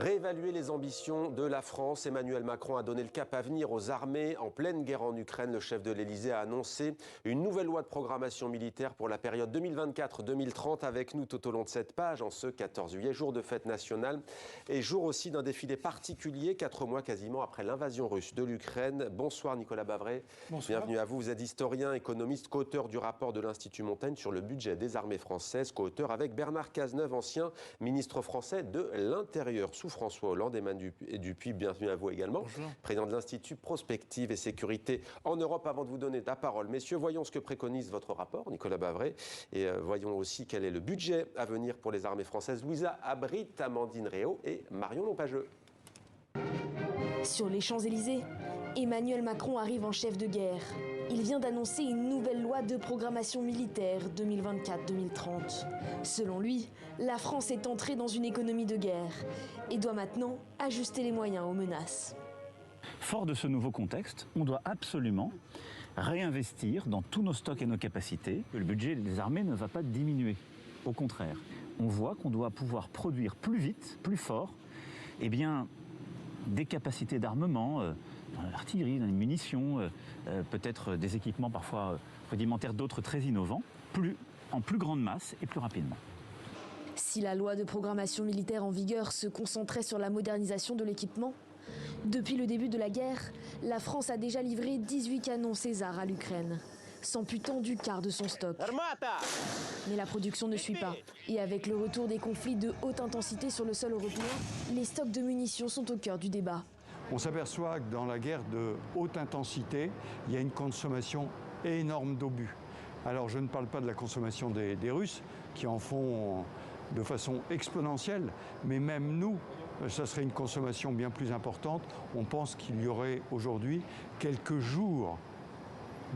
Réévaluer les ambitions de la France. Emmanuel Macron a donné le cap à venir aux armées en pleine guerre en Ukraine. Le chef de l'Élysée a annoncé une nouvelle loi de programmation militaire pour la période 2024-2030 avec nous tout au long de cette page en ce 14 juillet, jour de fête nationale et jour aussi d'un défilé particulier, 4 mois quasiment après l'invasion russe de l'Ukraine. Bonsoir Nicolas Bavret. Bonsoir. Bienvenue à vous. Vous êtes historien, économiste, co-auteur du rapport de l'Institut Montaigne sur le budget des armées françaises, co-auteur avec Bernard Cazeneuve, ancien ministre français de l'Intérieur sous François Hollande. Emmanuel Dupuis, bienvenue à vous également. Bonjour. Président de l'Institut Prospective et Sécurité en Europe. Avant de vous donner la parole, messieurs, voyons ce que préconise votre rapport, Nicolas Bavret, et voyons aussi quel est le budget à venir pour les armées françaises. Louisa Abrit, Amandine Réau et Marion Lompageux. Sur les Champs-Élysées, Emmanuel Macron arrive en chef de guerre. Il vient d'annoncer une nouvelle loi de programmation militaire 2024-2030. Selon lui, la France est entrée dans une économie de guerre et doit maintenant ajuster les moyens aux menaces. Fort de ce nouveau contexte, on doit absolument réinvestir dans tous nos stocks et nos capacités. Le budget des armées ne va pas diminuer. Au contraire, on voit qu'on doit pouvoir produire plus vite, plus fort, des capacités d'armement, dans l'artillerie, dans les munitions, peut-être des équipements parfois rudimentaires, d'autres très innovants, en plus grande masse et plus rapidement. Si la loi de programmation militaire en vigueur se concentrait sur la modernisation de l'équipement, depuis le début de la guerre, la France a déjà livré 18 canons César à l'Ukraine, s'amputant du quart de son stock. Mais la production ne suit pas. Et avec le retour des conflits de haute intensité sur le sol européen, les stocks de munitions sont au cœur du débat. On s'aperçoit que dans la guerre de haute intensité, il y a une consommation énorme d'obus. Alors je ne parle pas de la consommation des Russes, qui en font de façon exponentielle, mais même nous, ça serait une consommation bien plus importante. On pense qu'il y aurait aujourd'hui quelques jours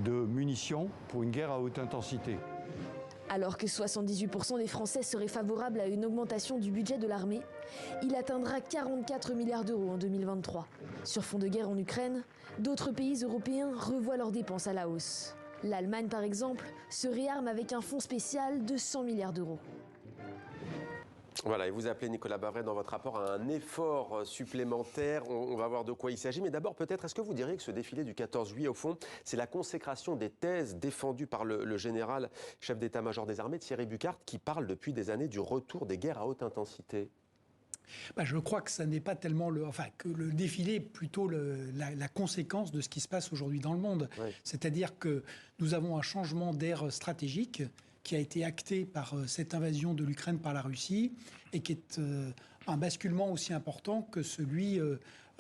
de munitions pour une guerre à haute intensité. Alors que 78% des Français seraient favorables à une augmentation du budget de l'armée, il atteindra 44 milliards d'euros en 2023. Sur fond de guerre en Ukraine, d'autres pays européens revoient leurs dépenses à la hausse. L'Allemagne, par exemple, se réarme avec un fonds spécial de 100 milliards d'euros. Voilà, et vous appelez Nicolas Bavret dans votre rapport à un effort supplémentaire. On va voir de quoi il s'agit. Mais d'abord, peut-être, est-ce que vous diriez que ce défilé du 14 juillet, au fond, c'est la consécration des thèses défendues par le général, chef d'état-major des armées, Thierry Bucquart, qui parle depuis des années du retour des guerres à haute intensité? Je crois que ça n'est pas tellement que le défilé est plutôt la conséquence de ce qui se passe aujourd'hui dans le monde. Oui. C'est-à-dire que nous avons un changement d'ère stratégique qui a été acté par cette invasion de l'Ukraine par la Russie et qui est un basculement aussi important que celui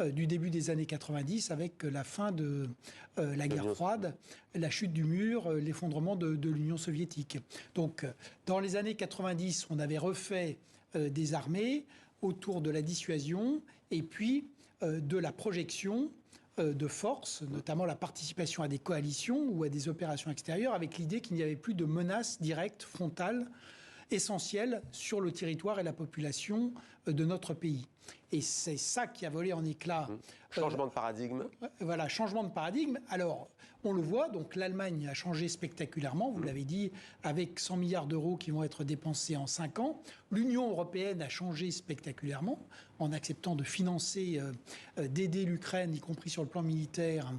du début des années 90 avec la fin de la guerre froide, la chute du mur, l'effondrement de l'Union soviétique. Donc, dans les années 90, on avait refait des armées autour de la dissuasion et puis de la projection de force, notamment la participation à des coalitions ou à des opérations extérieures, avec l'idée qu'il n'y avait plus de menaces directes, frontales, essentielles sur le territoire et la population de notre pays. Et c'est ça qui a volé en éclats. Changement de paradigme. Voilà, changement de paradigme. Alors, on le voit, donc l'Allemagne a changé spectaculairement, vous l'avez dit, avec 100 milliards d'euros qui vont être dépensés en 5 ans. L'Union européenne a changé spectaculairement en acceptant de financer, d'aider l'Ukraine, y compris sur le plan militaire,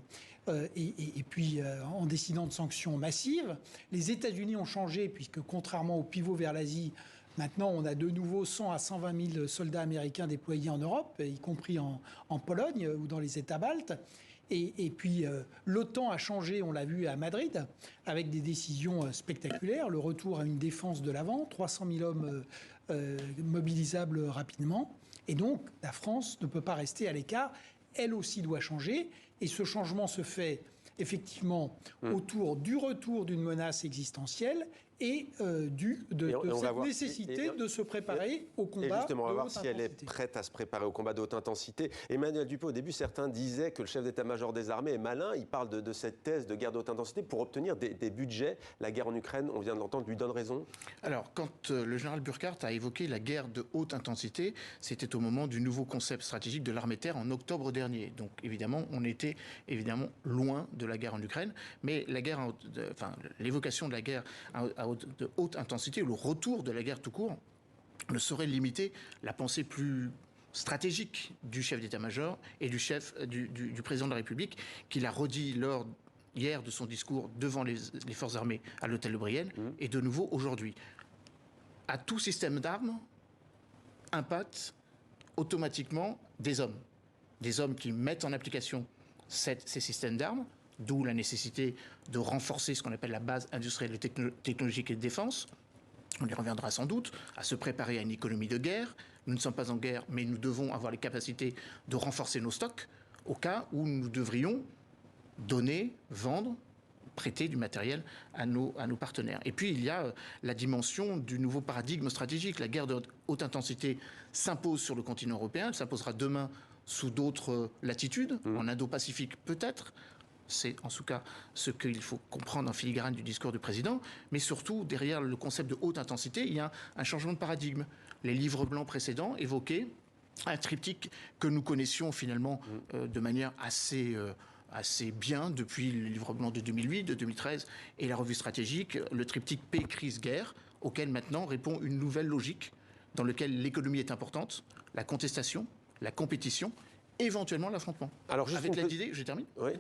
et puis en décidant de sanctions massives. Les États-Unis ont changé, puisque contrairement au pivot vers l'Asie, maintenant, on a de nouveau 100 à 120 000 soldats américains déployés en Europe, y compris en Pologne ou dans les États baltes. Et puis, l'OTAN a changé, on l'a vu à Madrid, avec des décisions spectaculaires. Le retour à une défense de l'avant, 300 000 hommes mobilisables rapidement. Et donc, la France ne peut pas rester à l'écart. Elle aussi doit changer. Et ce changement se fait effectivement autour du retour d'une menace existentielle et de cette nécessité de se préparer au combat de haute intensité. Et justement, on va voir si elle est prête à se préparer au combat de haute intensité. Emmanuel Dupuis, au début, certains disaient que le chef d'état-major des armées est malin. Il parle de cette thèse de guerre de haute intensité pour obtenir des budgets. La guerre en Ukraine, on vient de l'entendre, lui donne raison. Alors, quand le général Burkhardt a évoqué la guerre de haute intensité, c'était au moment du nouveau concept stratégique de l'armée terre en octobre dernier. Donc, évidemment, on était loin de la guerre en Ukraine. Mais la guerre, l'évocation de la guerre de haute intensité, ou le retour de la guerre tout court, ne saurait limiter la pensée plus stratégique du chef d'état-major et du président de la République, qu'il a redit hier de son discours devant les forces armées à l'hôtel de Brienne, et de nouveau aujourd'hui. À tout système d'armes impacte automatiquement des hommes qui mettent en application ces systèmes d'armes, d'où la nécessité de renforcer ce qu'on appelle la base industrielle, technologique et de défense. On y reviendra sans doute, à se préparer à une économie de guerre. Nous ne sommes pas en guerre, mais nous devons avoir les capacités de renforcer nos stocks au cas où nous devrions donner, vendre, prêter du matériel à nos partenaires. Et puis il y a la dimension du nouveau paradigme stratégique. La guerre de haute intensité s'impose sur le continent européen, elle s'imposera demain sous d'autres latitudes, en Indo-Pacifique peut-être. C'est en tout cas ce qu'il faut comprendre en filigrane du discours du président. Mais surtout, derrière le concept de haute intensité, il y a un changement de paradigme. Les livres blancs précédents évoquaient un triptyque que nous connaissions finalement de manière assez bien depuis le livre blanc de 2008, de 2013 et la revue stratégique, le triptyque paix, crise, guerre, auquel maintenant répond une nouvelle logique dans laquelle l'économie est importante, la contestation, la compétition, éventuellement l'affrontement. Alors, avec l'idée, je termine. Oui.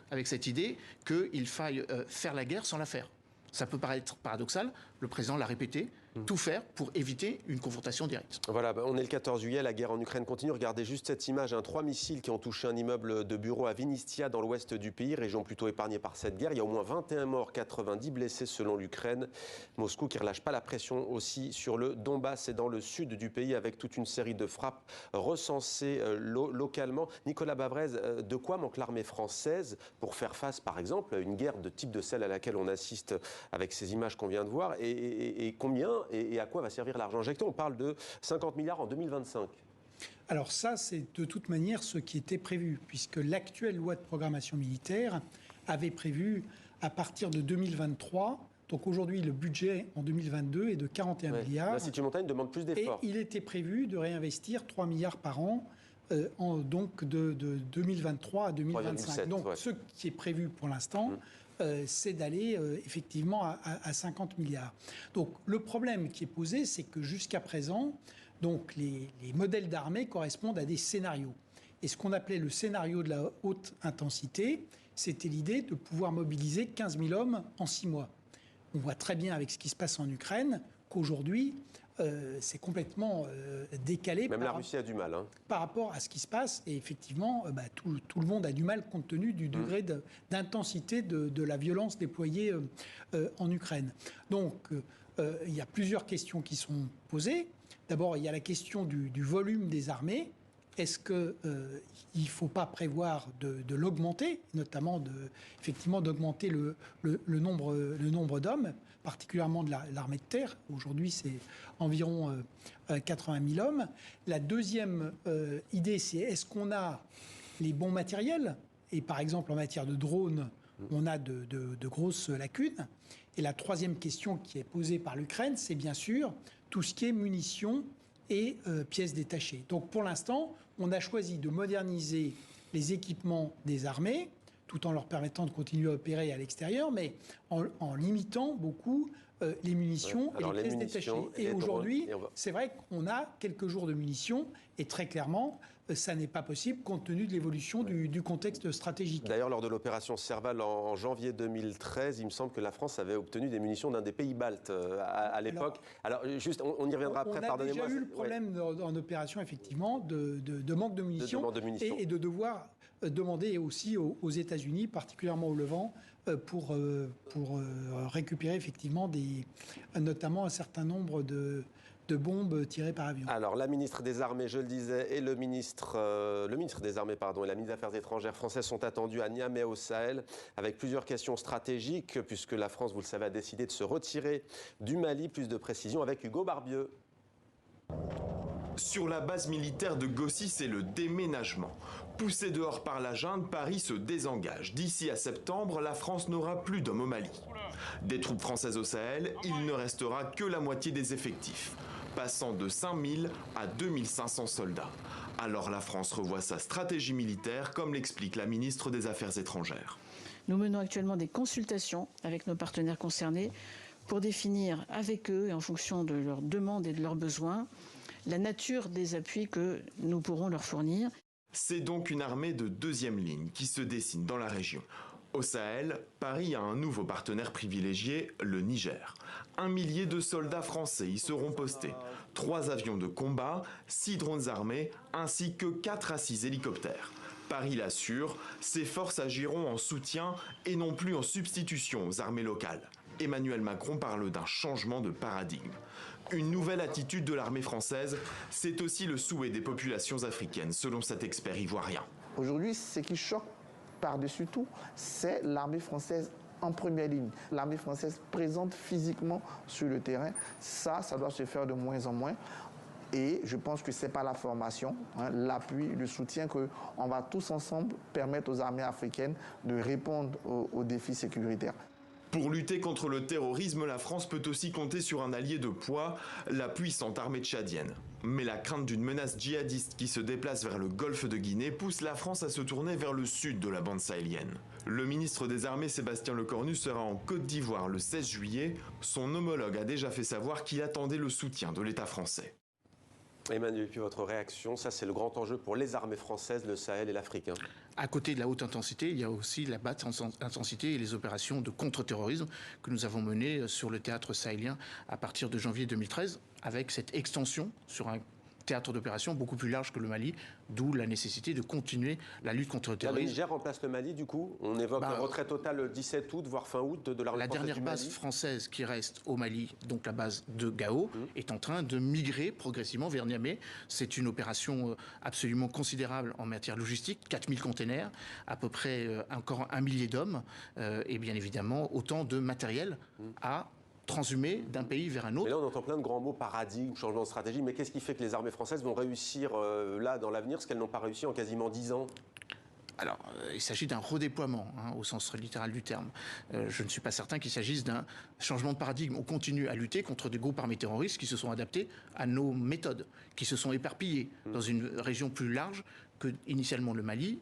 Avec cette idée qu'il faille faire la guerre sans la faire. Ça peut paraître paradoxal, le président l'a répété, tout faire pour éviter une confrontation directe. Voilà, on est le 14 juillet, la guerre en Ukraine continue. Regardez juste cette image, 3 missiles qui ont touché un immeuble de bureau à Vinistia dans l'ouest du pays, région plutôt épargnée par cette guerre. Il y a au moins 21 morts, 90 blessés selon l'Ukraine. Moscou qui ne relâche pas la pression aussi sur le Donbass et dans le sud du pays avec toute une série de frappes recensées localement. Nicolas Bavrez, de quoi manque l'armée française pour faire face par exemple à une guerre de type de celle à laquelle on assiste avec ces images qu'on vient de voir et combien et à quoi va servir l'argent injecté? On parle de 50 milliards en 2025. Alors ça, c'est de toute manière ce qui était prévu, puisque l'actuelle loi de programmation militaire avait prévu à partir de 2023, donc aujourd'hui le budget en 2022 est de 41 milliards. L'Institut Montaigne demande plus d'efforts. Et il était prévu de réinvestir 3 milliards par an, donc de 2023 à 2025. Donc ce qui est prévu pour l'instant, c'est d'aller effectivement à 50 milliards. Donc le problème qui est posé, c'est que jusqu'à présent, donc les modèles d'armée correspondent à des scénarios. Et ce qu'on appelait le scénario de la haute intensité, c'était l'idée de pouvoir mobiliser 15 000 hommes en 6 mois. On voit très bien avec ce qui se passe en Ukraine qu'aujourd'hui, c'est complètement décalé. Même la Russie a du mal. Par rapport à ce qui se passe. Et effectivement, tout le monde a du mal compte tenu du degré d'intensité de la violence déployée en Ukraine. Donc, il y a plusieurs questions qui sont posées. D'abord, il y a la question du volume des armées. Est-ce qu'il ne faut pas prévoir de l'augmenter, notamment effectivement d'augmenter le nombre d'hommes, particulièrement de l'armée de terre? Aujourd'hui, c'est environ 80 000 hommes. La deuxième idée, c'est est-ce qu'on a les bons matériels? Et par exemple, en matière de drones, on a de grosses lacunes. Et la troisième question qui est posée par l'Ukraine, c'est bien sûr tout ce qui est munitions et pièces détachées. Donc pour l'instant, on a choisi de moderniser les équipements des armées, tout en leur permettant de continuer à opérer à l'extérieur, mais en limitant beaucoup les munitions et les pièces détachées. Et aujourd'hui, c'est vrai qu'on a quelques jours de munitions, et très clairement, ça n'est pas possible compte tenu de l'évolution du contexte stratégique. D'ailleurs, lors de l'opération Serval en janvier 2013, il me semble que la France avait obtenu des munitions d'un des pays baltes à l'époque. Alors, juste, on y reviendra après, pardonnez-moi. On a déjà eu le problème en opération, effectivement, de manque de munitions, et de devoir demander aussi aux États-Unis, particulièrement au Levant, pour récupérer effectivement notamment un certain nombre de bombes tirées par avion. Alors, la ministre des Armées, je le disais, et le ministre des Armées, et la ministre des Affaires étrangères françaises sont attendus à Niamey au Sahel, avec plusieurs questions stratégiques, puisque la France, vous le savez, a décidé de se retirer du Mali. Plus de précisions avec Hugo Barbieux. Sur la base militaire de Gossi, c'est le déménagement. Poussé dehors par la junte, Paris se désengage. D'ici à septembre, la France n'aura plus d'hommes au Mali. Des troupes françaises au Sahel, il ne restera que la moitié des effectifs, passant de 5000 à 2500 soldats. Alors la France revoit sa stratégie militaire, comme l'explique la ministre des Affaires étrangères. Nous menons actuellement des consultations avec nos partenaires concernés pour définir avec eux, et en fonction de leurs demandes et de leurs besoins, la nature des appuis que nous pourrons leur fournir. C'est donc une armée de deuxième ligne qui se dessine dans la région. Au Sahel, Paris a un nouveau partenaire privilégié, le Niger. 1 millier de soldats français y seront postés. 3 avions de combat, 6 drones armés, ainsi que 4 à 6 hélicoptères. Paris l'assure, ses forces agiront en soutien et non plus en substitution aux armées locales. Emmanuel Macron parle d'un changement de paradigme. Une nouvelle attitude de l'armée française, c'est aussi le souhait des populations africaines, selon cet expert ivoirien. Aujourd'hui, ce qui choque par-dessus tout, c'est l'armée française en première ligne. L'armée française présente physiquement sur le terrain. Ça doit se faire de moins en moins. Et je pense que ce n'est pas la formation, l'appui, le soutien qu'on va tous ensemble permettre aux armées africaines de répondre aux défis sécuritaires. Pour lutter contre le terrorisme, la France peut aussi compter sur un allié de poids, la puissante armée tchadienne. Mais la crainte d'une menace djihadiste qui se déplace vers le golfe de Guinée pousse la France à se tourner vers le sud de la bande sahélienne. Le ministre des Armées Sébastien Lecornu sera en Côte d'Ivoire le 16 juillet. Son homologue a déjà fait savoir qu'il attendait le soutien de l'État français. Emmanuel, puis votre réaction, ça c'est le grand enjeu pour les armées françaises, le Sahel et l'Afrique. À côté de la haute intensité, il y a aussi la basse intensité et les opérations de contre-terrorisme que nous avons menées sur le théâtre sahélien à partir de janvier 2013, avec cette extension sur un théâtre d'opération beaucoup plus large que le Mali, d'où la nécessité de continuer la lutte contre le terrorisme. Le Niger remplace le Mali, du coup. On évoque un retrait total le 17 août, voire fin août de l'armée française. La dernière base française qui reste au Mali, donc la base de Gao, est en train de migrer progressivement vers Niamey. C'est une opération absolument considérable en matière logistique, 4000 containers, à peu près encore 1 millier d'hommes, et bien évidemment autant de matériel à transhumer d'un pays vers un autre. Mais là, on entend plein de grands mots, paradigme, changement de stratégie. Mais qu'est-ce qui fait que les armées françaises vont réussir là, dans l'avenir, ce qu'elles n'ont pas réussi en quasiment 10 ans ? Alors, il s'agit d'un redéploiement, au sens littéral du terme. Je ne suis pas certain qu'il s'agisse d'un changement de paradigme. On continue à lutter contre des groupes armés terroristes qui se sont adaptés à nos méthodes, qui se sont éparpillés dans une région plus large que initialement le Mali,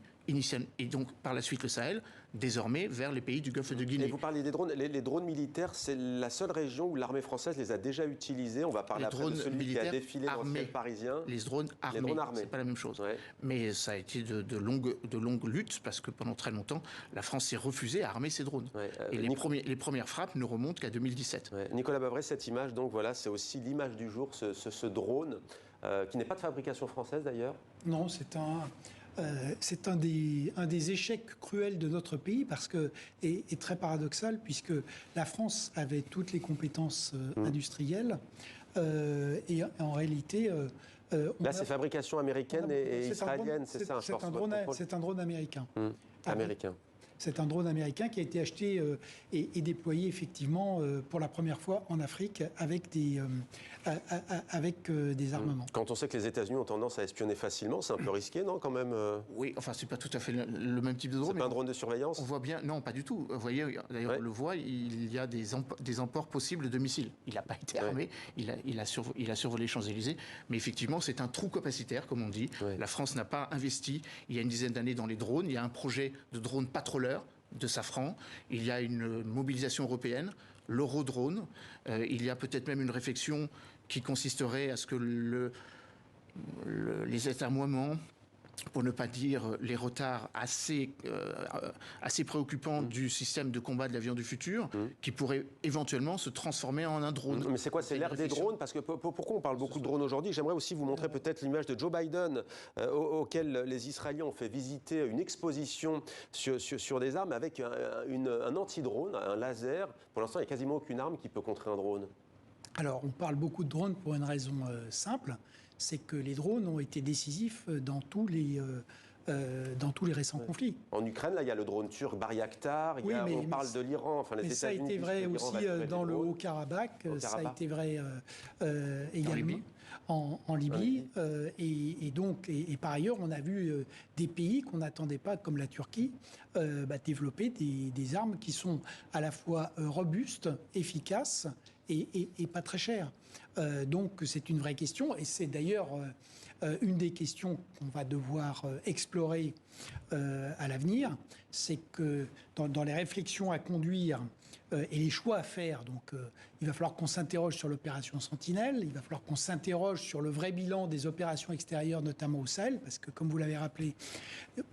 et donc par la suite le Sahel, désormais vers les pays du Golfe de Guinée. Et vous parliez des drones. Les drones militaires, c'est la seule région où l'armée française les a déjà utilisés. On va parler après de celui qui a défilé dans le ciel parisien. Les drones armés, c'est pas la même chose. Ouais. Mais ça a été de longues luttes, parce que pendant très longtemps, la France s'est refusée à armer ses drones. Ouais, et les premières frappes ne remontent qu'à 2017. Ouais. Nicolas Bavret, cette image, donc voilà, c'est aussi l'image du jour, ce drone, qui n'est pas de fabrication française d'ailleurs. Non, c'est un des échecs cruels de notre pays, parce que, et très paradoxal, puisque la France avait toutes les compétences industrielles, et en réalité... là, c'est fabrication américaine et israélienne, c'est ça, c'est un drone américain. Américain. C'est un drone américain qui a été acheté et déployé effectivement pour la première fois en Afrique avec des armements. Quand on sait que les États-Unis ont tendance à espionner facilement, c'est un peu risqué, non, quand même Oui, enfin, c'est pas tout à fait le même type de drone. C'est pas un drone de surveillance ? On voit bien, non, pas du tout. Vous voyez, d'ailleurs, on le voit, il y a des emports possibles de missiles. Il n'a pas été armé, il a survolé les Champs-Élysées, mais effectivement, c'est un trou capacitaire, comme on dit. La France n'a pas investi, il y a une dizaine d'années, dans les drones. Il y a un projet de drone patrouilleur de Safran, il y a une mobilisation européenne, l'Eurodrone, il y a peut-être même une réflexion qui consisterait à ce que les atermoiements, pour ne pas dire les retards assez préoccupants du système de combat de l'avion du futur, qui pourrait éventuellement se transformer en un drone. Mais c'est quoi, c'est l'ère des drones ? Parce que pourquoi on parle beaucoup de drones aujourd'hui ? J'aimerais aussi vous montrer peut-être l'image de Joe Biden, auquel les Israéliens ont fait visiter une exposition sur des armes avec un anti-drone, un laser. Pour l'instant, il n'y a quasiment aucune arme qui peut contrer un drone. Alors, on parle beaucoup de drones pour une raison simple, c'est que les drones ont été décisifs dans tous les récents conflits. En Ukraine, là, il y a le drone turc Bayraktar, on parle de l'Iran, enfin les États-Unis. Ça a été vrai aussi dans le Haut-Karabakh, ça a été vrai également en Libye. Et par ailleurs, on a vu des pays qu'on n'attendait pas, comme la Turquie, développer des armes qui sont à la fois robustes, efficaces et pas très chères. Donc c'est une vraie question, et c'est d'ailleurs une des questions qu'on va devoir explorer à l'avenir, c'est que dans les réflexions à conduire et les choix à faire, donc il va falloir qu'on s'interroge sur l'opération Sentinelle, il va falloir qu'on s'interroge sur le vrai bilan des opérations extérieures, notamment au Sahel, parce que comme vous l'avez rappelé,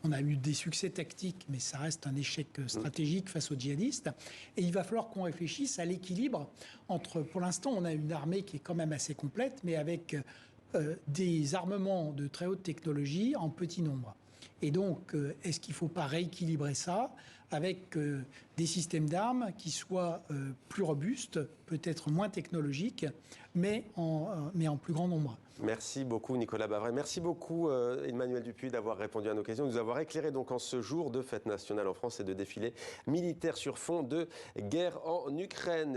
on a eu des succès tactiques, mais ça reste un échec stratégique face aux djihadistes. Et il va falloir qu'on réfléchisse à l'équilibre entre, pour l'instant, on a une armée qui est quand même assez complète, mais avec des armements de très haute technologie en petit nombre. Et donc, est-ce qu'il ne faut pas rééquilibrer ça avec des systèmes d'armes qui soient plus robustes, peut-être moins technologiques, mais en plus grand nombre? Merci beaucoup Nicolas Bavray. Merci beaucoup Emmanuel Dupuy d'avoir répondu à nos questions, de nous avoir éclairé donc en ce jour de fête nationale en France et de défilé militaire sur fond de guerre en Ukraine.